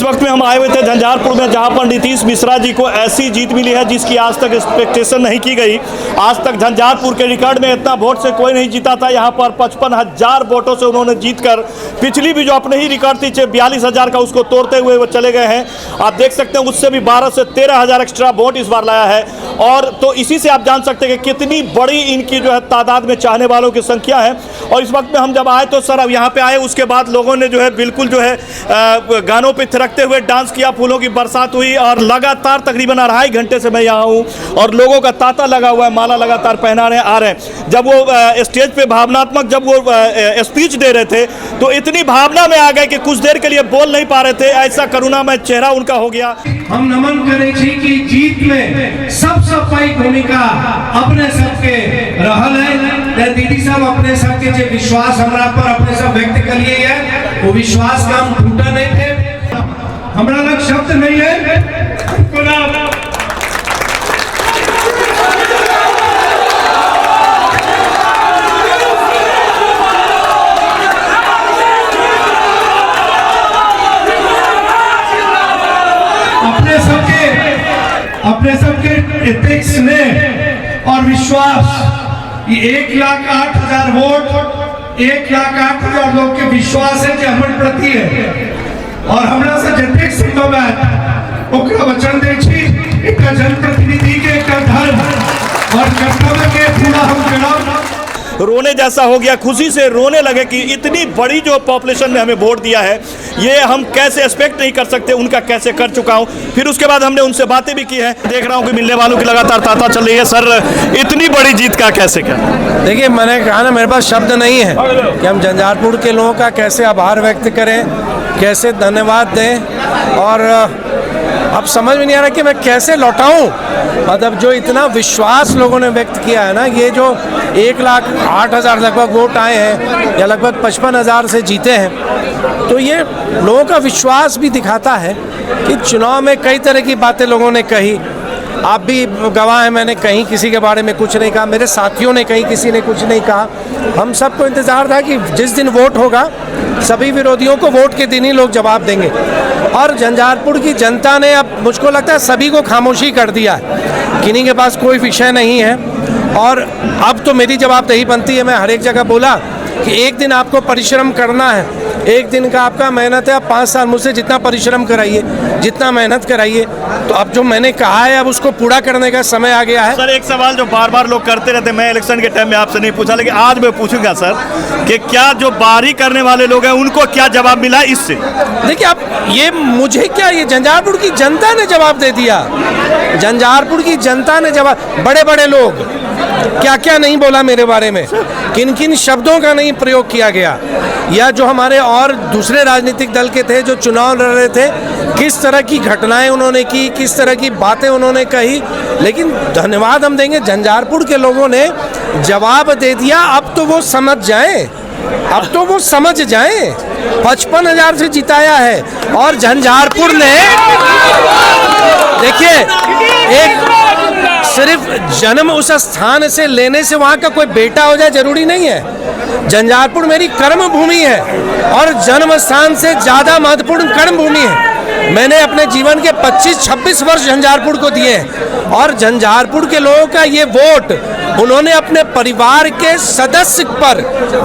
वक्त में हम आए हुए थे झंझारपुर में, जहां पर नीतीश मिश्रा जी को ऐसी जीत मिली है जिसकी आज तक एक्सपेक्टेशन नहीं की गई। आज तक झंझारपुर के रिकॉर्ड में इतना वोट से कोई नहीं जीता था। यहां पर 55,000 वोटों से उन्होंने जीतकर पिछली भी जो अपने ही रिकॉर्ड थी 42,000 का, उसको तोड़ते हुए वो चले गए हैं। आप देख सकते हैं उससे भी 12 से 13,000 एक्स्ट्रा वोट इस बार लाया है। और तो इसी से आप जान सकते हैं कि कितनी बड़ी इनकी जो है तादाद में चाहने वालों की संख्या है। और इस वक्त में हम जब आए तो सर अब यहाँ पे आए, उसके बाद लोगों ने जो है बिल्कुल जो है गानों पे थिरकते हुए डांस किया, फूलों की बरसात हुई और लगातार तकरीबन 2.5 घंटे से मैं यहाँ हूँ और लोगों का तांता लगा हुआ है, माला लगातार पहना रहे आ रहे हैं। जब वो स्टेज पे भावनात्मक जब वो स्पीच दे रहे थे तो इतनी भावना में आ गए कि कुछ देर के लिए बोल नहीं पा रहे थे, ऐसा करुणामय चेहरा उनका हो गया। हम नमन करे छी कि जीत में सबसे पैघ भूमिका अपने सबके रहल है। दीदी सब अपने सबके जो विश्वास हमरा पर अपने सब व्यक्त करिए है, वो विश्वास का हम टूटा नहीं थे। हमरा लग शब्द नहीं है। अपने सबके इतने स्नेह और विश्वास, ये 1,08,000 वोट 1,08,000 लोग के विश्वास है जो हमारे प्रति है। और हमरा से जतेक संभव है ओकरा वचन दै छी, एक जनप्रतिनिधि के एक धर्म और कर्तव्य के पूरा हम करब। रोने जैसा हो गया, खुशी से रोने लगे कि इतनी बड़ी जो पॉपुलेशन ने हमें वोट दिया है, ये हम कैसे एक्सपेक्ट नहीं कर सकते, उनका कैसे कर चुका हूँ। फिर उसके बाद हमने उनसे बातें भी की हैं। देख रहा हूँ कि मिलने वालों की लगातार तांता चल रही है। सर इतनी बड़ी जीत का कैसे क्या? देखिए, मैंने कहा ना, मेरे पास शब्द नहीं है कि हम झंझारपुर के लोगों का कैसे आभार व्यक्त करें, कैसे धन्यवाद दें। और अब समझ में नहीं आ रहा कि मैं कैसे लौटाऊं। मतलब जो इतना विश्वास लोगों ने व्यक्त किया है ना, ये जो 1,08,000 लगभग वोट आए हैं या लगभग 55,000 से जीते हैं, तो ये लोगों का विश्वास भी दिखाता है कि चुनाव में कई तरह की बातें लोगों ने कही। आप भी गवाह हैं, मैंने कहीं किसी के बारे में कुछ नहीं कहा, मेरे साथियों ने कहीं किसी ने कुछ नहीं कहा। हम सबको इंतज़ार था कि जिस दिन वोट होगा सभी विरोधियों को वोट के दिन ही लोग जवाब देंगे। और झंझारपुर की जनता ने अब मुझको लगता है सभी को खामोशी कर दिया है, किन्हीं के पास कोई विषय नहीं है। और अब तो मेरी जवाबदेही बनती है, मैं हर एक जगह बोला कि एक दिन आपको परिश्रम करना है, एक दिन का आपका मेहनत है। आप 5 साल मुझसे जितना परिश्रम कराइए, जितना मेहनत कराइए, तो अब जो मैंने कहा है अब उसको पूरा करने का समय आ गया है। सर एक सवाल जो बार बार लोग करते रहते हैं, मैं इलेक्शन के टाइम में आपसे नहीं पूछा, लेकिन आज मैं पूछूंगा सर कि क्या जो बारी करने वाले लोग हैं उनको क्या जवाब मिला इससे? देखिए, अब ये मुझे क्या, ये झंझारपुर की जनता ने जवाब दे दिया। झंझारपुर की जनता ने जवाब, बड़े बड़े लोग क्या क्या नहीं बोला मेरे बारे में, किन किन शब्दों का नहीं प्रयोग किया गया, या जो हमारे और दूसरे राजनीतिक दल के थे जो चुनाव लड़ रहे थे, किस तरह की घटनाएं उन्होंने की, किस तरह की बातें उन्होंने कही। लेकिन धन्यवाद हम देंगे, झंझारपुर के लोगों ने जवाब दे दिया। अब तो वो समझ जाएं, अब तो वो समझ जाएं। 55,000 से जिताया है और झंझारपुर ने, देखिए, एक सिर्फ जन्म उस स्थान से लेने से वहाँ का कोई बेटा हो जाए जरूरी नहीं है। झंझारपुर मेरी कर्म भूमि है और जन्म स्थान से ज़्यादा महत्वपूर्ण कर्म भूमि है। मैंने अपने जीवन के 25-26 वर्ष झंझारपुर को दिए हैं और झंझारपुर के लोगों का ये वोट, उन्होंने अपने परिवार के सदस्य पर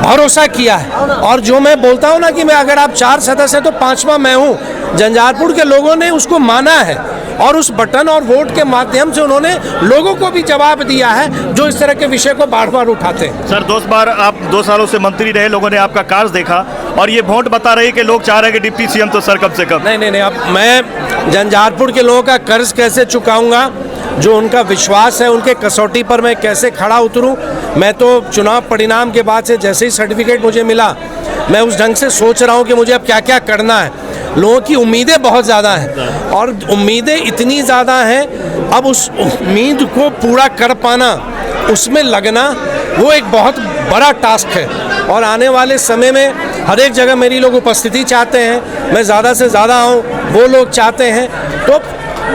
भरोसा किया है। और जो मैं बोलता हूँ ना कि मैं, अगर आप 4 सदस्य हैं तो 5वां मैं हूँ। झंझारपुर के लोगों ने उसको माना है और उस बटन और वोट के माध्यम से उन्होंने लोगों को भी जवाब दिया है जो इस तरह के विषय को बार बार उठाते हैं। सर 2 बार आप 2 सालों से मंत्री रहे, लोगों ने आपका कार्य देखा और ये वोट बता रही है कि लोग चाह रहे हैं कि डिप्टी सीएम तो सर कब से कब। नहीं, अब मैं झंझारपुर के लोगों का कर्ज कैसे चुकाऊंगा, जो उनका विश्वास है उनके कसौटी पर मैं कैसे खड़ा उतरूं। मैं तो चुनाव परिणाम के बाद से जैसे ही सर्टिफिकेट मुझे मिला, मैं उस ढंग से सोच रहा हूं कि मुझे अब क्या क्या करना है। लोगों की उम्मीदें बहुत ज़्यादा हैं और उम्मीदें इतनी ज़्यादा हैं, अब उस उम्मीद को पूरा कर पाना, उसमें लगना, वो एक बहुत बड़ा टास्क है। और आने वाले समय में हर एक जगह मेरी लोग उपस्थिति चाहते हैं, मैं ज़्यादा से ज़्यादा आऊँ, वो लोग चाहते हैं। तो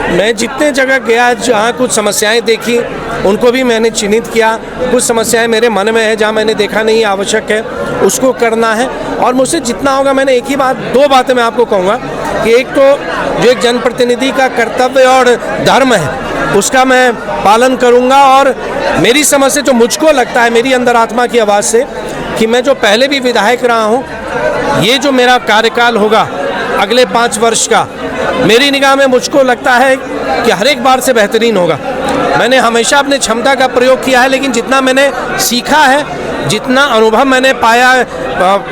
मैं जितने जगह गया, जहाँ कुछ समस्याएं देखी उनको भी मैंने चिन्हित किया। कुछ समस्याएं मेरे मन में है जहाँ मैंने देखा नहीं आवश्यक है उसको करना है। और मुझसे जितना होगा, मैंने एक ही बात, 2 बातें मैं आपको कहूँगा कि एक तो जो एक जनप्रतिनिधि का कर्तव्य और धर्म है उसका मैं पालन करूंगा, और मेरी समझ से जो मुझको लगता है, मेरी अंदर आत्मा की आवाज़ से, कि मैं जो पहले भी विधायक रहा हूँ, ये जो मेरा कार्यकाल होगा अगले 5 वर्ष का, मेरी निगाह में मुझको लगता है कि हर एक बार से बेहतरीन होगा। मैंने हमेशा अपने क्षमता का प्रयोग किया है, लेकिन जितना मैंने सीखा है, जितना अनुभव मैंने पाया,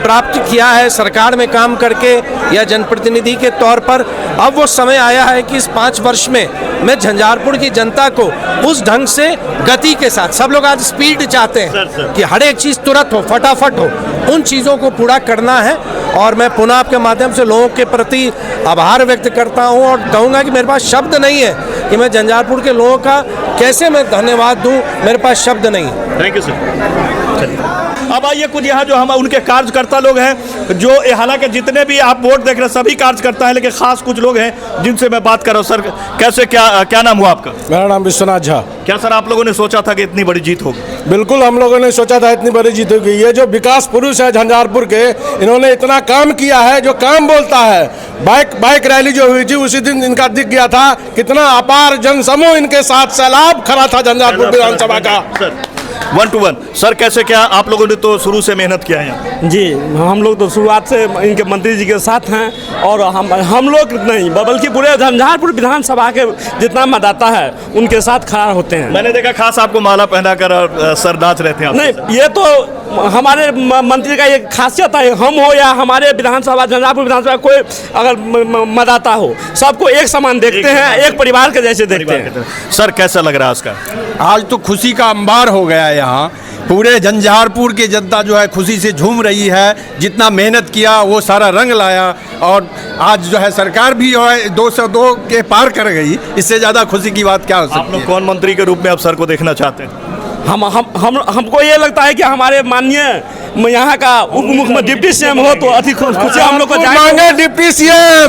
प्राप्त किया है सरकार में काम करके या जनप्रतिनिधि के तौर पर, अब वो समय आया है कि इस 5 वर्ष में मैं झंझारपुर की जनता को उस ढंग से गति के साथ, सब लोग आज स्पीड चाहते हैं कि हर एक चीज़ तुरंत हो, फटाफट हो, उन चीज़ों को पूरा करना है। और मैं पुनः आपके माध्यम से लोगों के प्रति आभार व्यक्त करता हूं और कहूँगा कि मेरे पास शब्द नहीं है कि मैं झंझारपुर के लोगों का कैसे मैं धन्यवाद दूं, मेरे पास शब्द नहीं है। Thank you sir. अब आइए कुछ यहाँ जो हम उनके कार्यकर्ता लोग हैं, जो हालांकि जितने भी आप वोट देख रहे हैं सभी कार्यकर्ता हैं, लेकिन खास कुछ लोग हैं जिनसे मैं बात कर रहा हूँ। सर कैसे, क्या नाम हुआ आपका? मेरा नाम विश्वनाथ झा। क्या सर आप लोगों ने सोचा था कि इतनी बड़ी जीत होगी? बिल्कुल, हम लोगों ने सोचा था इतनी बड़ी जीत होगी। ये जो विकास पुरुष है झंझारपुर के, इन्होंने इतना काम किया है, जो काम बोलता है। बाइक रैली जो हुई थी उसी दिन इनका दिख गया था, कितना अपार जनसमूह इनके साथ सैलाब खड़ा था झंझारपुर विधानसभा का। सर 1 to 1 सर कैसे, क्या आप लोगों ने तो शुरू से मेहनत किया है यहाँ? जी, हम लोग तो शुरुआत से इनके मंत्री जी के साथ हैं, और हम लोग नहीं बल्कि पूरे झंझारपुर विधानसभा के जितना मतदाता है उनके साथ खड़ा होते हैं। मैंने देखा खास आपको माला पहनाकर सर नाच रहे थे आप। नहीं, ये तो हमारे मंत्री का ये खासियत है, हम हो या हमारे विधानसभा झंझारपुर विधानसभा कोई अगर मतदाता हो, सबको एक समान देखते हैं, एक परिवार के जैसे देखते हैं। सर कैसा लग रहा है उसका? आज तो खुशी का अंबार हो गया है यहाँ। पूरे झंझारपुर की जनता जो है खुशी से झूम रही है। जितना मेहनत किया वो सारा रंग लाया, और आज जो है सरकार भी जो है 202 के पार कर गई। इससे ज़्यादा खुशी की बात क्या हो सकती है? आप लोग कौन मंत्री के रूप में अब सर को देखना चाहते हैं? हमको ये लगता है कि हमारे माननीय यहाँ का उप मुख्यमंत्री डिप्टी सीएम हो तो अधिक खुशी हम लोग को मांगे डिप्टी सीएम।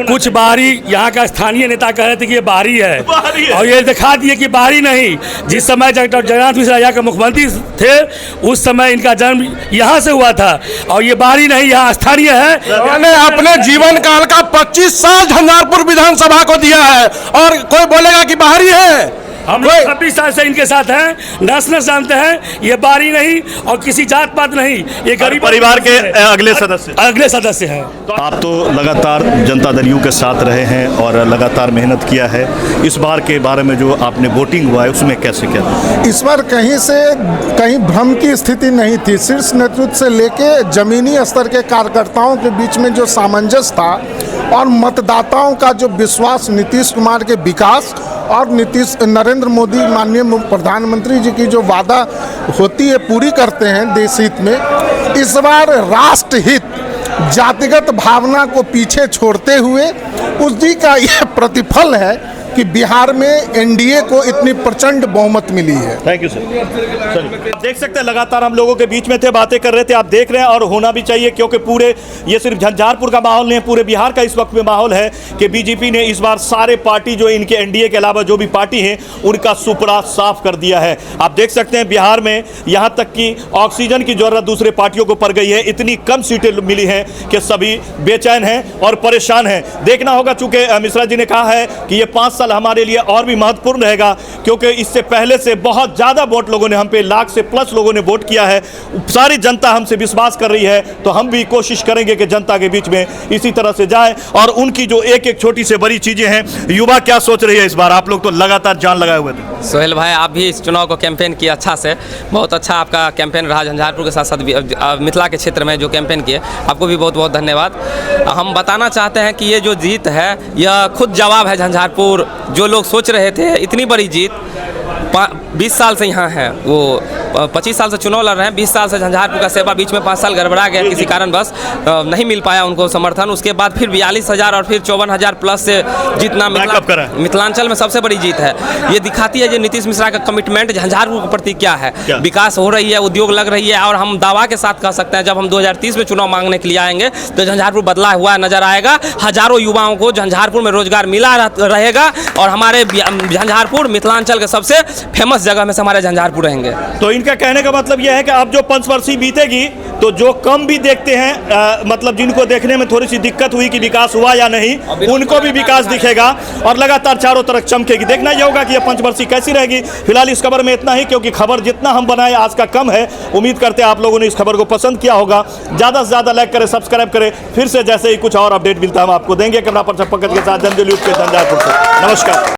कुछ बाहरी यहाँ का स्थानीय नेता कह रहे थे कि ये बाहरी है, और ये दिखा दिए कि बाहरी नहीं। जिस समय डॉक्टर जगन्नाथ मिश्रा यहाँ के मुख्यमंत्री थे उस समय इनका जन्म यहाँ से हुआ था, और ये बाहरी नहीं, यहाँ स्थानीय है। मैंने अपने जीवन काल का 25 साल झंझारपुर विधानसभा को दिया है, और कोई बोलेगा कि बाहरी है? हम लोग 26 साल से इनके साथ हैं, नस जानते हैं। ये बाहरी नहीं और किसी जात पात नहीं, ये गरीब परिवार के अगले सदस्य हैं। आप तो लगातार जनता दल यू के साथ रहे हैं और लगातार मेहनत किया है। इस बार के बारे में जो आपने वोटिंग हुआ है उसमें कैसे क्या? इस बार कहीं भ्रम की स्थिति नहीं थी। शीर्ष नेतृत्व से लेके जमीनी स्तर के कार्यकर्ताओं के बीच में जो सामंजस्य था, और मतदाताओं का जो विश्वास नीतीश कुमार के विकास और नरेंद्र मोदी माननीय प्रधानमंत्री जी की जो वादा होती है पूरी करते हैं देश हित में, इस बार राष्ट्र हित, जातिगत भावना को पीछे छोड़ते हुए उसी का यह प्रतिफल है कि बिहार में एनडीए को इतनी प्रचंड बहुमत मिली है। Thank you sir. आप देख सकते हैं लगातार हम लोगों के बीच में थे, बातें कर रहे थे, आप देख रहे हैं, और होना भी चाहिए क्योंकि पूरे ये सिर्फ झंझारपुर का माहौल नहीं है, पूरे बिहार का इस वक्त में माहौल है कि बीजेपी ने इस बार सारे पार्टी जो इनके एनडीए के अलावा जो भी पार्टी हैं उनका सुपड़ा साफ कर दिया है। आप देख सकते हैं बिहार में यहाँ तक कि ऑक्सीजन की जरूरत दूसरे पार्टियों को पड़ गई है। इतनी कम सीटें मिली हैं कि सभी बेचैन हैं और परेशान हैं। देखना होगा, चूंकि मिश्रा जी ने कहा है कि ये 5 साल हमारे लिए और भी महत्वपूर्ण रहेगा, क्योंकि इससे पहले से बहुत ज्यादा वोट लोगों ने, हम पे 1 लाख से प्लस लोगों ने वोट किया है। सारी जनता हमसे विश्वास कर रही है, तो हम भी कोशिश करेंगे कि जनता के बीच में इसी तरह से जाए, और उनकी जो एक एक छोटी से बड़ी चीजें हैं। युवा क्या सोच रही है इस बार? आप लोग तो लगातार जान लगाए हुए थे। सोहेल भाई, आप भी इस चुनाव को कैंपेन किया अच्छा से, बहुत अच्छा आपका कैंपेन रहा झंझारपुर के साथ साथ मिथिला के क्षेत्र में जो कैंपेन किए, आपको भी बहुत बहुत धन्यवाद। हम बताना चाहते हैं कि ये जो जीत है यह खुद जवाब है झंझारपुर। जो लोग सोच रहे थे इतनी बड़ी जीत, 20 साल से यहाँ हैं, वो 25 साल से चुनाव लड़ रहे हैं, 20 साल से झंझारपुर का सेवा, बीच में 5 साल गड़बड़ा गया, किसी कारण बस नहीं मिल पाया उनको समर्थन। उसके बाद फिर 42,000 और फिर 54,000 प्लस से जीतना मिथिलांचल में सबसे बड़ी जीत है। ये दिखाती है जो नीतीश मिश्रा का कमिटमेंट झंझारपुर के प्रति क्या है। विकास हो रही है, उद्योग लग रही है, और हम दावा के साथ कह सकते हैं जब हम 2030 में चुनाव मांगने के लिए आएंगे तो झंझारपुर बदला हुआ नजर आएगा। हजारों युवाओं को झंझारपुर में रोजगार मिला रहेगा, और हमारे झंझारपुर मिथिलांचल के सबसे फेमस जगह में से हमारे झंझारपुर रहेंगे। तो इनका कहने का मतलब यह है कि अब जो पंचवर्षीय बीतेगी तो जो कम भी देखते हैं मतलब जिनको देखने में थोड़ी सी दिक्कत हुई कि विकास हुआ या नहीं, उनको भी विकास दिखेगा और लगातार चारों तरफ चमकेगी। देखना ये होगा कि यह पंचवर्षीय कैसी रहेगी। फिलहाल इस खबर में इतना ही, क्योंकि खबर जितना हम बनाए आज का कम है। उम्मीद करते हैं आप लोगों ने इस खबर को पसंद किया होगा। ज़्यादा से ज़्यादा लाइक करें, सब्सक्राइब करें। फिर से जैसे ही कुछ और अपडेट मिलता है हम आपको देंगे। कैमरा पर्सन पंकज के साथ जंजलीप के झंझारपुर से नमस्कार।